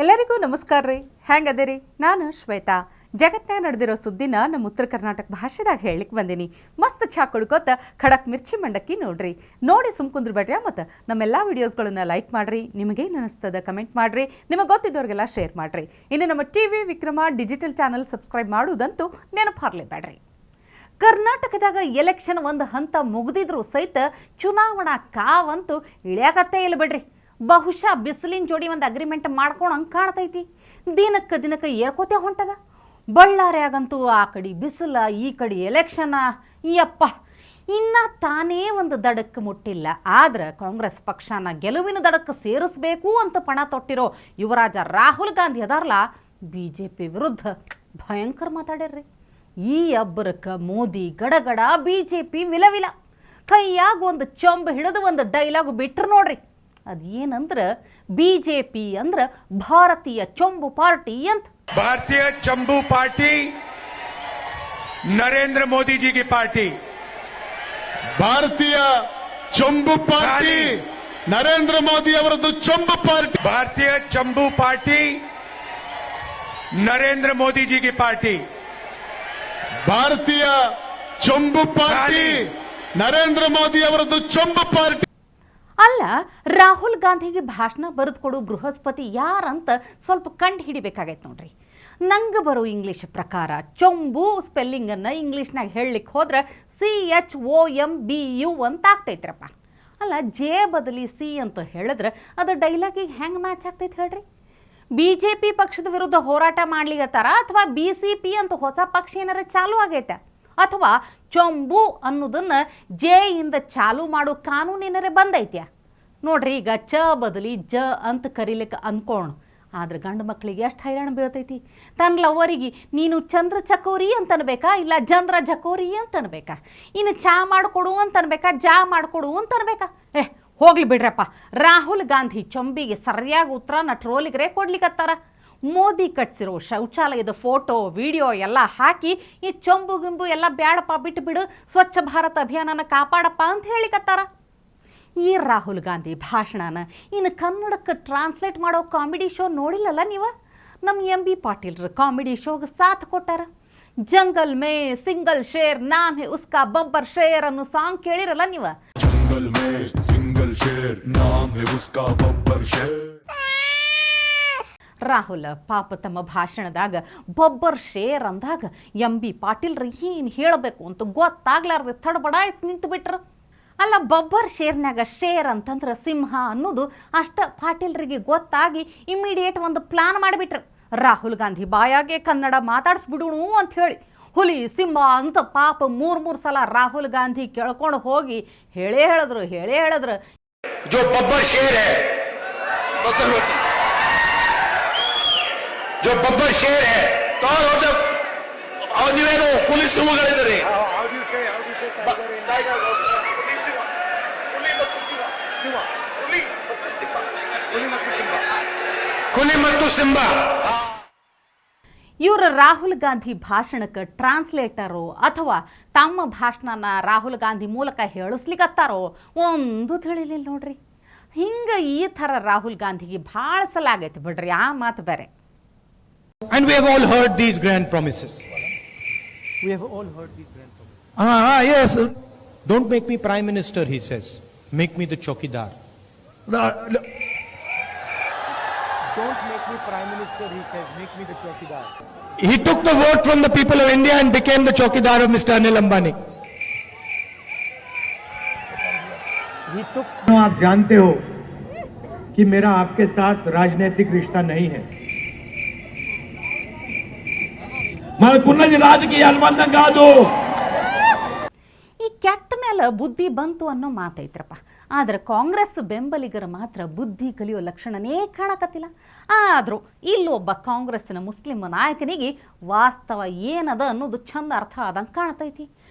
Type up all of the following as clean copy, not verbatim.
ಎಲ್ಲರಿಗೂ ನಮಸ್ಕಾರ ರೀ. ಹೆಂಗದಿರಿ? ನಾನು ಶ್ವೇತಾ. ಜಗತ್ನಾಗ ನಡೆದಿರೋ ಸುದ್ದಿನ ನಮ್ಮ ಉತ್ತರ ಕರ್ನಾಟಕ ಭಾಷೆದಾಗ ಹೇಳಲಿಕ್ಕೆ ಬಂದೀನಿ. ಮಸ್ತ್ ಚಾ ಕುಡ್ಕೋತ ಖಡಕ್ ಮಿರ್ಚಿ ಮಂಡಕ್ಕಿ ನೋಡ್ರಿ. ನೋಡಿ ಸುಮ್ಕುಂದ್ರ ಬೇಡ್ರಿ. ಮತ್ತು ನಮ್ಮೆಲ್ಲ ವಿಡಿಯೋಸ್ಗಳನ್ನ ಲೈಕ್ ಮಾಡಿರಿ. ನಿಮಗೇನು ಅನಿಸ್ತದ ಕಮೆಂಟ್ ಮಾಡಿರಿ. ನಿಮಗೆ ಗೊತ್ತಿದ್ದವ್ರಿಗೆಲ್ಲ ಶೇರ್ ಮಾಡಿರಿ. ಇನ್ನು ನಮ್ಮ TV Vikrama digital channel subscribe ಮಾಡೋದಂತೂ ನೆನಪಾರ್ಲೇಬೇಡ್ರಿ. ಕರ್ನಾಟಕದಾಗ ಎಲೆಕ್ಷನ್ ಒಂದು ಹಂತ ಮುಗಿದಿದ್ರು ಸಹಿತ ಚುನಾವಣಾ ಕಾವಂತೂ ಇಳಿಯಾಕತ್ತೇ ಇಲ್ಲ ಬಿಡ್ರಿ. ಬಹುಶಃ ಬಿಸಿಲಿನ ಜೋಡಿ ಒಂದು ಅಗ್ರಿಮೆಂಟ್ ಮಾಡ್ಕೊಳಂಗೆ ಕಾಣ್ತೈತಿ. ದಿನಕ್ಕೆ ಏರ್ಕೋತೆ ಹೊಂಟದ. ಬಳ್ಳಾರಿಯಾಗಂತೂ ಆ ಕಡೆ ಬಿಸಿಲ, ಈ ಕಡೆ ಎಲೆಕ್ಷನ. ಯಪ್ಪ, ಇನ್ನು ತಾನೇ ಒಂದು ದಡಕ್ಕೆ ಮುಟ್ಟಿಲ್ಲ. ಆದ್ರೆ ಕಾಂಗ್ರೆಸ್ ಪಕ್ಷನ ಗೆಲುವಿನ ದಡಕ್ಕೆ ಸೇರಿಸಬೇಕು ಅಂತ ಪಣ ತೊಟ್ಟಿರೋ ಯುವರಾಜ ರಾಹುಲ್ ಗಾಂಧಿ ಅದಾರಲ್ಲ, BJP ವಿರುದ್ಧ ಭಯಂಕರ ಮಾತಾಡ್ಯಾರ್ರಿ. ಈ ಅಬ್ಬರಕ್ಕೆ ಮೋದಿ ಗಡಗಡ, BJP ವಿಲವಿಲ. ಕೈಯಾಗ ಒಂದು ಚೊಂಬು ಹಿಡಿದು ಒಂದು ಡೈಲಾಗ್ ಬಿಟ್ರು ನೋಡ್ರಿ. ಅದೇನಂದ್ರೆ BJP ಅಂದ್ರೆ ಭಾರತೀಯ ಚೊಂಬು ಪಾರ್ಟಿ ಅಂತ. भारतीय चंबू पार्टी नरेंद्र मोदी जी की पार्टी. ಭಾರತೀಯ ಚಂಬು ಪಾರ್ಟಿ ನರೇಂದ್ರ ಮೋದಿ ಅವರದ್ದು ಚಂಬು ಪಾರ್ಟಿ. भारतीय चंबू पार्टी नरेंद्र मोदी जी की पार्टी. ಭಾರತೀಯ ಚಂಬು ಪಾರ್ಟಿ ನರೇಂದ್ರ ಮೋದಿ ಅವರದ್ದು ಚಂಬು ಪಾರ್ಟಿ. ಅಲ್ಲ, ರಾಹುಲ್ ಗಾಂಧಿಗೆ ಭಾಷಣ ಬರೆದು ಕೊಡು ಬೃಹಸ್ಪತಿ ಯಾರಂತ ಸ್ವಲ್ಪ ಕಂಡು ಹಿಡಿಬೇಕಾಗೈತೆ ನೋಡ್ರಿ. ನಂಗೆ ಬರೋ ಇಂಗ್ಲೀಷ್ ಪ್ರಕಾರ ಚೊಂಬು ಸ್ಪೆಲ್ಲಿಂಗನ್ನು ಇಂಗ್ಲೀಷ್ನಾಗ ಹೇಳಲಿಕ್ಕೆ ಹೋದ್ರೆ CHOMBU ಅಂತ ಆಗ್ತೈತ್ರಪ್ಪ. ಅಲ್ಲ, ಜೆ ಬದಲಿ C ಅಂತ ಹೇಳಿದ್ರೆ ಅದು ಡೈಲಾಗಿಗೆ ಹೆಂಗೆ ಮ್ಯಾಚ್ ಆಗ್ತೈತೆ ಹೇಳ್ರಿ? BJP ಪಕ್ಷದ ವಿರುದ್ಧ ಹೋರಾಟ ಮಾಡ್ಲಿಕ್ಕತ್ತಾರ ಅಥವಾ BCP ಅಂತ ಹೊಸ ಪಕ್ಷ ಏನಾರ ಚಾಲು ಆಗೈತೆ? ಅಥವಾ ಚೊಂಬು ಅನ್ನೋದನ್ನು ಜೆ ಇಂದ ಚಾಲು ಮಾಡೋ ಕಾನೂನು ಏನಾರೇ ಬಂದೈತ್ಯಾ? ನೋಡ್ರಿ, ಈಗ ಚ ಬದಲಿ ಜ ಅಂತ ಕರೀಲಿಕ್ಕೆ ಅನ್ಕೋಣ. ಆದ್ರೆ ಗಂಡು ಮಕ್ಕಳಿಗೆ ಎಷ್ಟು ಹೈರಾಣ ಬೀಳ್ತೈತಿ. ತನ್ನ ಲವ್ವರಿಗೆ ನೀನು ಚಂದ್ರ ಚಕೋರಿ ಅಂತ ಅನ್ಬೇಕಾ, ಇಲ್ಲ ಚಂದ್ರ ಜಕೋರಿ ಅಂತ ಅನ್ಬೇಕಾ, ಇನ್ನು ಚಾ ಮಾಡಿಕೊಡು ಅಂತ ಅನ್ಬೇಕಾ, ಜಾ ಮಾಡಿಕೊಡು ಅಂತ ಅನ್ಬೇಕಾ? ಹೋಗ್ಲಿ ಬಿಡ್ರಪ್ಪ. ರಾಹುಲ್ ಗಾಂಧಿ ಚೊಂಬಿಗೆ ಸರಿಯಾಗಿ ಉತ್ತರನ ಟ್ರೋಲಿಗರೇ ಕೊಡ್ಲಿಕ್ಕತ್ತಾರ. ಮೋದಿ ಕಟ್ಸಿರೋ ಶೌಚಾಲಯದ ಫೋಟೋ ವಿಡಿಯೋ ಎಲ್ಲ ಹಾಕಿ ಈ ಚೊಂಬು ಗಿಂಬು ಎಲ್ಲ ಬ್ಯಾಡಪ್ಪ, ಬಿಟ್ಟು ಬಿಡು, ಸ್ವಚ್ಛ ಭಾರತ ಅಭಿಯಾನನ ಕಾಪಾಡಪ್ಪ ಅಂತ ಹೇಳಿಕತ್ತಾರ. ಈ ರಾಹುಲ್ ಗಾಂಧಿ ಭಾಷಣನ ಇನ್ನು ಕನ್ನಡಕ್ಕೆ ಟ್ರಾನ್ಸ್ಲೇಟ್ ಮಾಡೋ ಕಾಮಿಡಿ ಶೋ ನೋಡಿಲ್ಲಲ್ಲ ನೀವು? ನಮ್ಮ MB ಪಾಟೀಲ್ರ ಕಾಮಿಡಿ ಶೋಗೆ ಸಾಥ್ ಕೊಟ್ಟಾರ. ಜಂಗಲ್ ಮೇ ಸಿಂಗಲ್ ಶೇರ್ ನಾಮ್ ಹೇ ಉಸ್ಕಾ ಬಬ್ಬರ್ ಶೇರ್ ಅನ್ನೋ ಸಾಂಗ್ ಕೇಳಿರಲ್ಲ ನೀವು? ಜಂಗಲ್ ಮೇ ಸಿಂಗಲ್ ಶೇರ್ ನಾಮ್ ಹೇ ಉಸ್ಕಾ ಬಬ್ಬರ್ ಶೇರ್. ರಾಹುಲ್ ಪಾಪ ತಮ್ಮ ಭಾಷಣದಾಗ ಬಬ್ಬರ್ ಶೇರ್ ಅಂದಾಗ MB ಪಾಟೀಲ್ರು ಏನು ಹೇಳಬೇಕು ಅಂತ ಗೊತ್ತಾಗ್ಲಾರ್ದೆ ತಡಬಡಾಯಿಸಿ ನಿಂತು ಬಿಟ್ರು. ಅಲ್ಲ, ಬಬ್ಬರ್ ಶೇರ್ನಾಗ ಶೇರ್ ಅಂತಂದ್ರೆ ಸಿಂಹ ಅನ್ನೋದು ಅಷ್ಟ ಪಾಟೀಲ್ರಿಗೆ ಗೊತ್ತಾಗಿ ಇಮ್ಮಿಡಿಯೇಟ್ ಒಂದು ಪ್ಲಾನ್ ಮಾಡಿಬಿಟ್ರು. ರಾಹುಲ್ ಗಾಂಧಿ ಬಾಯಾಗೆ ಕನ್ನಡ ಮಾತಾಡಿಸ್ಬಿಡೋಣ ಅಂತ ಹೇಳಿ ಹುಲಿ ಸಿಂಹ ಅಂತ ಪಾಪ ಮೂರು ಸಲ ರಾಹುಲ್ ಗಾಂಧಿ ಕೇಳ್ಕೊಂಡು ಹೋಗಿ ಹೇಳೇ ಹೇಳಿದ್ರು जो बब्बर शेर है, जो बब्बर शेर है, कौन हो? जब और ನೀವೇನು ಪೊಲೀಸ್ ಸಿಂಹಗಳಿದ್ದಾರೆ, ಹುಲಿ ಮತ್ತು ಸಿಂಹ. ಇವರು ರಾಹುಲ್ ಗಾಂಧಿ ಭಾಷಣಕ್ಕೆ ಟ್ರಾನ್ಸ್ಲೇಟರು ಅಥವಾ ತಮ್ಮ ಭಾಷಣನ ರಾಹುಲ್ ಗಾಂಧಿ ಮೂಲಕ ಹೇಳಿಸ್ಲಿಕ್ಕತ್ತಾರೋ ಒಂದು ತಿಳಿಲಿಲ್ಲ ನೋಡ್ರಿ. ಹಿಂಗೆ ಈ ಥರ ರಾಹುಲ್ ಗಾಂಧಿಗೆ ಭಾಳ ಸಲ ಆಗೈತೆ ಬಿಡ್ರಿ. ಆ ಮಾತು ಬೇರೆ. And we have all heard these grand promises. We have all heard these grand promises. Yes. Don't make me prime minister, he says. Make me the chokidar. Don't make me prime minister, he says. Make me the chokidar. He took the vote from the people of India and became the chokidar of Mr. Anil Ambani. He took. आप जानते हो कि मेरा आपके साथ राजनीतिक रिश्ता नहीं है. ರಾಜಕೀಯ ಈ ಕೆಟ್ಟ ಮೇಲೆ ಬುದ್ಧಿ ಬಂತು ಅನ್ನೋ ಮಾತೈತ್ರಪ್ಪ. ಆದ್ರೆ ಕಾಂಗ್ರೆಸ್ ಬೆಂಬಲಿಗರ ಮಾತ್ರ ಬುದ್ಧಿ ಕಲಿಯೋ ಲಕ್ಷಣನೇ ಕಾಣಕತ್ತಿಲ್ಲ. ಆದರೂ ಇಲ್ಲೊಬ್ಬ ಕಾಂಗ್ರೆಸ್ಸಿನ ಮುಸ್ಲಿಂ ನಾಯಕನಿಗೆ ವಾಸ್ತವ ಏನದ ಅನ್ನೋದು ಚಂದ ಅರ್ಥ ಆದಂಗೆ ಕಾಣ್ತೈತಿ.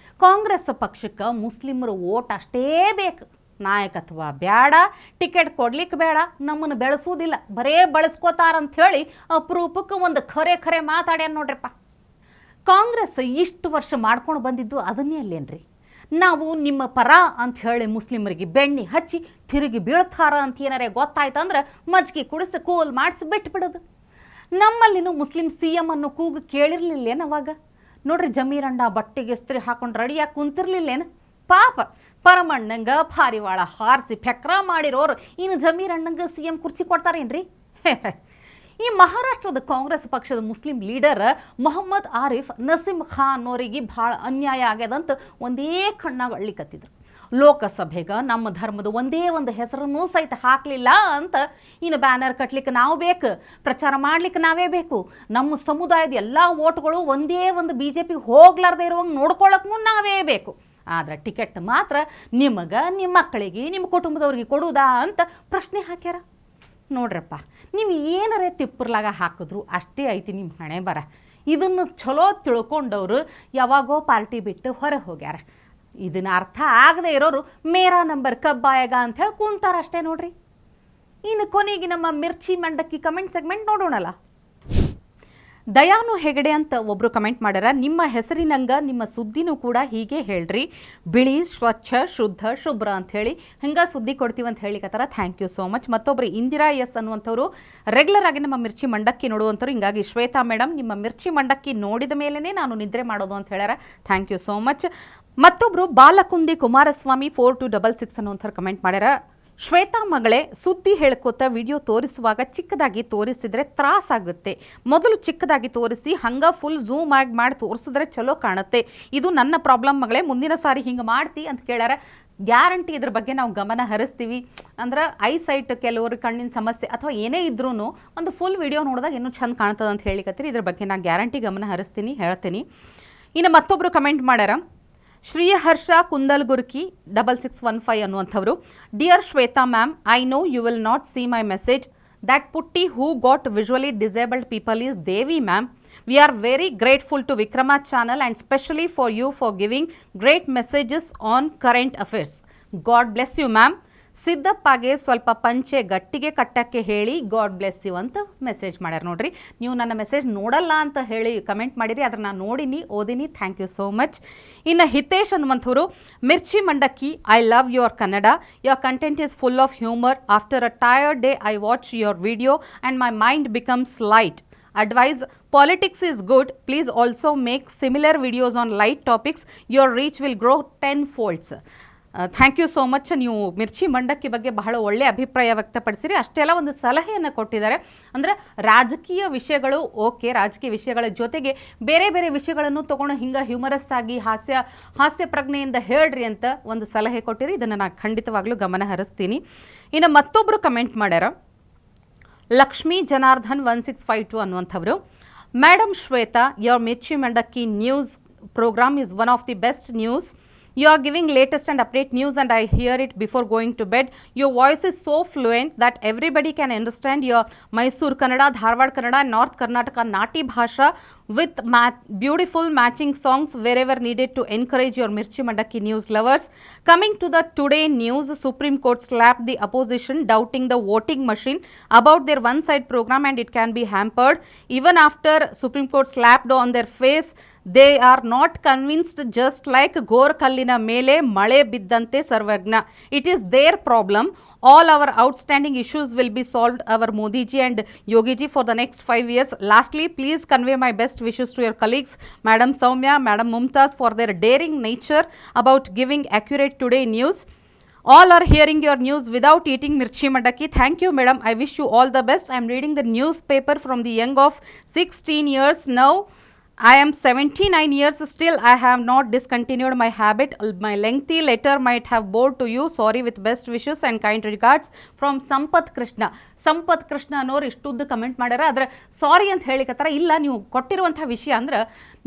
ಕಾಂಗ್ರೆಸ್ ಪಕ್ಷಕ್ಕೆ ಮುಸ್ಲಿಮರು ಓಟ್ ಅಷ್ಟೇ ಬೇಕು, ನಾಯಕತ್ವ ಬೇಡ, ಟಿಕೆಟ್ ಕೊಡ್ಲಿಕ್ಕೆ ಬೇಡ, ನಮ್ಮನ್ನು ಬೆಳೆಸೋದಿಲ್ಲ, ಬರೇ ಬಳಸ್ಕೋತಾರಂಥೇಳಿ ಅಪರೂಪಕ್ಕೆ ಒಂದು ಖರೆ ಮಾತಾಡ್ಯಾನ ನೋಡ್ರಿಪ್ಪ. ಕಾಂಗ್ರೆಸ್ ಇಷ್ಟು ವರ್ಷ ಮಾಡ್ಕೊಂಡು ಬಂದಿದ್ದು ಅದನ್ನೇ ಅಲ್ಲೇನ್ರಿ. ನಾವು ನಿಮ್ಮ ಪರ ಅಂತ ಹೇಳಿ ಮುಸ್ಲಿಮರಿಗೆ ಬೆಣ್ಣೆ ಹಚ್ಚಿ ತಿರುಗಿ ಬೀಳ್ತಾರ ಅಂತ ಏನಾರೇ ಗೊತ್ತಾಯ್ತಂದ್ರೆ ಮಜ್ಜಿಗೆ ಕುಡಿಸಿ ಕೂಲ್ ಮಾಡಿಸಿ ಬಿಟ್ಟು ಬಿಡೋದು. ನಮ್ಮಲ್ಲಿನೂ ಮುಸ್ಲಿಂ CM ಅನ್ನೋ ಕೂಗು ಕೇಳಿರ್ಲಿಲ್ಲೇನು ಅವಾಗ? ನೋಡ್ರಿ ಜಮೀರಣ್ಣ ಬಟ್ಟೆಗೆ ಇಸ್ತ್ರಿ ಹಾಕೊಂಡು ರೆಡಿಯಾಗಿ ಕುಂತಿರ್ಲಿಲ್ಲೇನು? ಪಾಪ ಪರಮಣ್ಣಂಗೆ ಪಾರಿವಾಳ ಹಾರಿಸಿ ಫೆಕ್ರ ಮಾಡಿರೋರು ಇನ್ನು ಜಮೀರಣ್ಣಂಗೆ CM ಕುರ್ಚಿ ಕೊಡ್ತಾರೇನ್ರಿ? ಈ ಮಹಾರಾಷ್ಟ್ರದ ಕಾಂಗ್ರೆಸ್ ಪಕ್ಷದ ಮುಸ್ಲಿಂ ಲೀಡರ್ ಮೊಹಮ್ಮದ್ ಆರಿಫ್ ನಸೀಮ್ ಖಾನ್ ಅವರಿಗೆ ಭಾಳ ಅನ್ಯಾಯ ಆಗ್ಯದಂತ ಒಂದೇ ಕಣ್ಣಾಗ ಅಳ್ಳಿಕತ್ತಿದ್ರು. ಲೋಕಸಭೆಗೆ ನಮ್ಮ ಧರ್ಮದ ಒಂದೇ ಒಂದು ಹೆಸರನ್ನೂ ಸಹಿತ ಹಾಕಲಿಲ್ಲ ಅಂತ ಇನ್ನು ಬ್ಯಾನರ್ ಕಟ್ಲಿಕ್ಕೆ ನಾವು ಬೇಕು, ಪ್ರಚಾರ ಮಾಡ್ಲಿಕ್ಕೆ ನಾವೇ ಬೇಕು, ನಮ್ಮ ಸಮುದಾಯದ ಎಲ್ಲ ಓಟ್ಗಳು ಒಂದೇ ಒಂದು BJPಗೆ ಹೋಗ್ಲಾರ್ದೇ ಇರುವಂಗೆ ನೋಡ್ಕೊಳ್ಳೋಕ್ಕೂ ನಾವೇ ಬೇಕು, ಆದರೆ ಟಿಕೆಟ್ ಮಾತ್ರ ನಿಮಗೆ, ನಿಮ್ಮ ಮಕ್ಕಳಿಗೆ, ನಿಮ್ಮ ಕುಟುಂಬದವ್ರಿಗೆ ಕೊಡುವುದಾ ಅಂತ ಪ್ರಶ್ನೆ ಹಾಕ್ಯಾರ. ನೋಡ್ರಪ್ಪ, ನೀವು ಏನಾರೇ ತಿಪ್ಪರ್ಲಾಗ ಹಾಕಿದ್ರು ಅಷ್ಟೇ ಐತಿ ನಿಮ್ಮ ಹಣೆ ಬರ. ಇದನ್ನು ಚಲೋ ತಿಳ್ಕೊಂಡವರು ಯಾವಾಗೋ ಪಾರ್ಟಿ ಬಿಟ್ಟು ಹೊರಗೆ ಹೋಗ್ಯಾರ. ಇದನ್ನ ಅರ್ಥ ಆಗದೆ ಇರೋರು ಮೇರಾ ನಂಬರ್ ಕಬ್ಬಾಯಗ ಅಂಥೇಳಿ ಕುಂತಾರಷ್ಟೇ ನೋಡ್ರಿ. ಇನ್ನು ಕೊನೆಗೆ ನಮ್ಮ ಮಿರ್ಚಿ ಮಂಡಕ್ಕಿ ಕಮೆಂಟ್ ಸೆಗ್ಮೆಂಟ್ ನೋಡೋಣಲ್ಲ. ದಯಾನು ಹೆಗಡೆ ಅಂತ ಒಬ್ಬರು ಕಮೆಂಟ್ ಮಾಡ್ಯಾರ, ನಿಮ್ಮ ಹೆಸರಿನಂಗ ನಿಮ್ಮ ಸುದ್ದಿನೂ ಕೂಡ ಹೀಗೆ ಹೇಳ್ರಿ, ಬಿಳಿ ಸ್ವಚ್ಛ ಶುದ್ಧ ಶುಭ್ರ ಅಂಥೇಳಿ ಹಿಂಗೆ ಸುದ್ದಿ ಕೊಡ್ತೀವಿ ಅಂತ ಹೇಳಿಕತ್ತಾರ. Thank you so much. ಮತ್ತೊಬ್ಬರು ಇಂದಿರಾ ಎಸ್ ಅನ್ನುವಂಥವ್ರು ರೆಗ್ಯುಲರ್ ಆಗಿ ನಮ್ಮ ಮಿರ್ಚಿ ಮಂಡಕ್ಕಿ ನೋಡುವಂಥವ್ರು, ಹಿಂಗಾಗಿ ಶ್ವೇತಾ ಮೇಡಮ್ ನಿಮ್ಮ ಮಿರ್ಚಿ ಮಂಡಕ್ಕಿ ನೋಡಿದ ಮೇಲೇ ನಾನು ನಿದ್ರೆ ಮಾಡೋದು ಅಂತ ಹೇಳ್ಯಾರ. Thank you so much. ಮತ್ತೊಬ್ಬರು ಬಾಲಕುಂದಿ ಕುಮಾರಸ್ವಾಮಿ 4266 ಅನ್ನುವಂಥವ್ರು ಕಮೆಂಟ್ ಮಾಡ್ಯಾರ, ಶ್ವೇತಾ ಮಗಳೇ, ಸುದ್ದಿ ಹೇಳ್ಕೋತ ವಿಡಿಯೋ ತೋರಿಸುವಾಗ ಚಿಕ್ಕದಾಗಿ ತೋರಿಸಿದ್ರೆ ತ್ರಾಸಾಗುತ್ತೆ. ಮೊದಲು ಚಿಕ್ಕದಾಗಿ ತೋರಿಸಿ ಹಂಗೆ ಫುಲ್ ಝೂಮ್ ಆಗಿ ಮಾಡಿ ತೋರಿಸಿದ್ರೆ ಚಲೋ ಕಾಣುತ್ತೆ. ಇದು ನನ್ನ ಪ್ರಾಬ್ಲಮ್ ಮಗಳೇ, ಮುಂದಿನ ಸಾರಿ ಹಿಂಗೆ ಮಾಡ್ತಿ ಅಂತ ಕೇಳ್ಯಾರ. ಗ್ಯಾರಂಟಿ ಇದ್ರ ಬಗ್ಗೆ ನಾವು ಗಮನ ಹರಿಸ್ತೀವಿ. ಅಂದ್ರೆ ಐಸೈಟ್ ಕೆಲವರು ಕಣ್ಣಿನ ಸಮಸ್ಯೆ ಅಥವಾ ಏನೇ ಇದ್ರೂ ಒಂದು ಫುಲ್ ವಿಡಿಯೋ ನೋಡಿದಾಗ ಇನ್ನೂ ಚಂದ ಕಾಣ್ತದೆ ಅಂತ ಹೇಳಿಕತ್ತೀರಿ. ಇದ್ರ ಬಗ್ಗೆ ನಾನು ಗ್ಯಾರಂಟಿ ಗಮನ ಹರಿಸ್ತೀನಿ, ಹೇಳ್ತೀನಿ. ಇನ್ನು ಮತ್ತೊಬ್ಬರು ಕಮೆಂಟ್ ಮಾಡ್ಯಾರ, ಶ್ರೀಹರ್ಷ ಕುಂದಲ್ಗುರ್ಕಿ 6615 ಅನ್ನುವಂಥವ್ರು, dear Shweta ma'am, I know you will not see my message. That Putti who got visually disabled people is Devi ma'am. We are very grateful to Vikrama channel and specially for you for giving great messages on current affairs. God bless you ma'am. ಸಿದ್ದಪ್ಪಗೆ ಸ್ವಲ್ಪ ಪಂಚೆ ಗಟ್ಟಿಗೆ ಕಟ್ಟಕ್ಕೆ ಹೇಳಿ god bless you ಅಂತ message ಮಾಡ್ಯಾರ. ನೋಡ್ರಿ, ನೀವು ನನ್ನ message ನೋಡಲ್ಲ ಅಂತ ಹೇಳಿ ಕಮೆಂಟ್ ಮಾಡಿರಿ, ಅದನ್ನು ನಾನು ನೋಡಿನಿ, ಓದಿನಿ. Thank you so much. ಇನ್ನು ಹಿತೇಶ್ ಅನ್ನುವಂಥವ್ರು, Mirchi Mandakki, I love your Kannada, your content is full of humour. After a tired day I watch your video and my mind becomes light. Advice, politics is good. Please also make similar videos on light topics. Your reach will grow 10 folds. Thank you so much. ನೀವು ಮಿರ್ಚಿ ಮಂಡಕ್ಕಿ ಬಗ್ಗೆ ಬಹಳ ಒಳ್ಳೆಯ ಅಭಿಪ್ರಾಯ ವ್ಯಕ್ತಪಡಿಸಿರಿ. ಅಷ್ಟೆಲ್ಲ ಒಂದು ಸಲಹೆಯನ್ನು ಕೊಟ್ಟಿದ್ದಾರೆ. ಅಂದರೆ ರಾಜಕೀಯ ವಿಷಯಗಳು ಓಕೆ, ರಾಜಕೀಯ ವಿಷಯಗಳ ಜೊತೆಗೆ ಬೇರೆ ಬೇರೆ ವಿಷಯಗಳನ್ನು ತೊಗೊಂಡು ಹಿಂಗೆ ಹ್ಯೂಮರಸ್ ಆಗಿ ಹಾಸ್ಯ ಪ್ರಜ್ಞೆಯಿಂದ ಹೇಳ್ರಿ ಅಂತ ಒಂದು ಸಲಹೆ ಕೊಟ್ಟಿರಿ. ಇದನ್ನು ನಾನು ಖಂಡಿತವಾಗ್ಲೂ ಗಮನ ಹರಿಸ್ತೀನಿ. ಇನ್ನು ಮತ್ತೊಬ್ಬರು ಕಮೆಂಟ್ ಮಾಡ್ಯಾರ, ಲಕ್ಷ್ಮೀ ಜನಾರ್ದನ್ 1652 ಅನ್ನುವಂಥವ್ರು, madam Shweta, your Mirchi Mandakki news program is one of the best news. You are giving latest and update news and I hear it before going to bed. Your voice is so fluent that everybody can understand your Mysore Kannada, Dharwad Kannada, North Karnataka Nati Bhasha with beautiful matching songs wherever needed to encourage your Mirchi Mandaki news lovers. Coming to the today news, Supreme Court slapped the opposition doubting the voting machine about their one-side program and it can be hampered. Even after Supreme Court slapped on their face, they are not convinced, just like ಗೋರ್ ಕಲ್ಲಿನ ಮೇಲೆ ಮಳೆ ಬಿದ್ದಂತೆ ಸರ್ವಜ್ಞ. It is their problem. All our outstanding issues will be solved, our Modi ji and Yogi ji, for the next 5 years. Lastly, please convey my best wishes to your colleagues, Madam Soumya, Madam Mumtaz, for their daring nature about giving accurate today news. All are hearing your news without eating mirchi mandaki. Thank you, madam. I wish you all the best. I am reading the newspaper from the young of 16 years now. I am 79 years still. I have not discontinued my habit. My lengthy letter might have bored to you. Sorry, with best wishes and kind regards from Sampath Krishna. Sampath Krishna ಅನ್ನೋರು ಇಷ್ಟುದ್ದು comment ಮಾಡ್ಯಾರ. ಆದರೆ ಸಾರಿ ಅಂತ ಹೇಳಿಕತ್ತಾರ. ಇಲ್ಲ, ನೀವು ಕೊಟ್ಟಿರುವಂಥ ವಿಷಯ ಅಂದ್ರೆ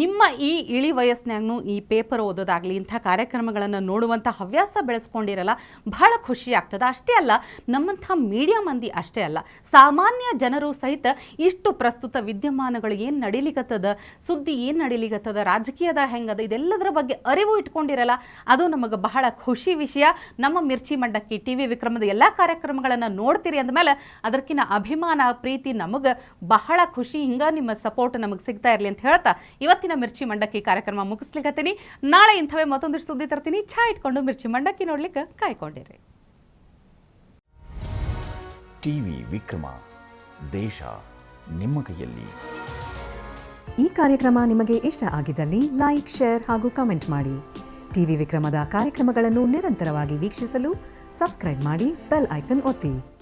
ನಿಮ್ಮ ಈ ಇಳಿ ವಯಸ್ಸಿನಾಗೂ ಈ ಪೇಪರ್ ಓದೋದಾಗಲಿ ಇಂಥ ಕಾರ್ಯಕ್ರಮಗಳನ್ನು ನೋಡುವಂಥ ಹವ್ಯಾಸ ಬೆಳೆಸ್ಕೊಂಡಿರಲ್ಲ, ಬಹಳ ಖುಷಿ ಆಗ್ತದೆ. ಅಷ್ಟೇ ಅಲ್ಲ, ನಮ್ಮಂಥ ಮೀಡಿಯಾ ಮಂದಿ ಅಷ್ಟೇ ಅಲ್ಲ, ಸಾಮಾನ್ಯ ಜನರು ಸಹಿತ ಇಷ್ಟು ಪ್ರಸ್ತುತ ವಿದ್ಯಮಾನಗಳು ಏನು ನಡೀಲಿಕತ್ತದ, ಸುದ್ದಿ ಏನು ನಡೀಲಿಕತ್ತದ, ರಾಜಕೀಯದ ಹೆಂಗದ, ಇದೆಲ್ಲದರ ಬಗ್ಗೆ ಅರಿವು ಇಟ್ಕೊಂಡಿರಲ್ಲ. ಅದು ನಮಗೆ ಬಹಳ ಖುಷಿ ವಿಷಯ. ನಮ್ಮ ಮಿರ್ಚಿ ಮಂಡಕ್ಕಿ TV ವಿಕ್ರಮದ ಎಲ್ಲ ಕಾರ್ಯಕ್ರಮಗಳನ್ನು ನೋಡ್ತೀರಿ ಅಂದಮೇಲೆ ಅದಕ್ಕಿಂತ ಅಭಿಮಾನ ಪ್ರೀತಿ ನಮಗೆ ಬಹಳ ಖುಷಿ. ಹಿಂಗೆ ನಿಮ್ಮ ಸಪೋರ್ಟ್ ನಮಗೆ ಸಿಗ್ತಾ ಇರಲಿ ಅಂತ ಹೇಳ್ತಾ ಇವತ್ತಿನ ಮಿರ್ಚಿ ಮಂಡಕ್ಕಿ ಕಾರ್ಯಕ್ರಮ ಮುಗಿಸ್ಲಿಕ್ಕತ್ತೀನಿ. ನಾಳೆ ಇಂಥವೇ ಮತ್ತೊಂದಿಷ್ಟು ಸುದ್ದಿ ತರ್ತೀನಿ. ಚಾ ಇಟ್ಕೊಂಡು ಮಿರ್ಚಿ ಮಂಡಕ್ಕಿ ನೋಡ್ಲಿಕ್ಕೆ ಕಾಯ್ಕೊಂಡಿರಿ. TV ವಿಕ್ರಮ, ದೇಶ ನಿಮ್ಮ ಕೈಯಲ್ಲಿ. ಈ ಕಾರ್ಯಕ್ರಮ ನಿಮಗೆ ಇಷ್ಟ ಆಗಿದ್ದಲ್ಲಿ ಲೈಕ್, ಶೇರ್ ಹಾಗೂ ಕಮೆಂಟ್ ಮಾಡಿ. ಟಿವಿ ವಿಕ್ರಮದ ಕಾರ್ಯಕ್ರಮಗಳನ್ನು ನಿರಂತರವಾಗಿ ವೀಕ್ಷಿಸಲು ಸಬ್ಸ್ಕ್ರೈಬ್ ಮಾಡಿ, ಬೆಲ್ ಐಕನ್ ಒತ್ತಿ.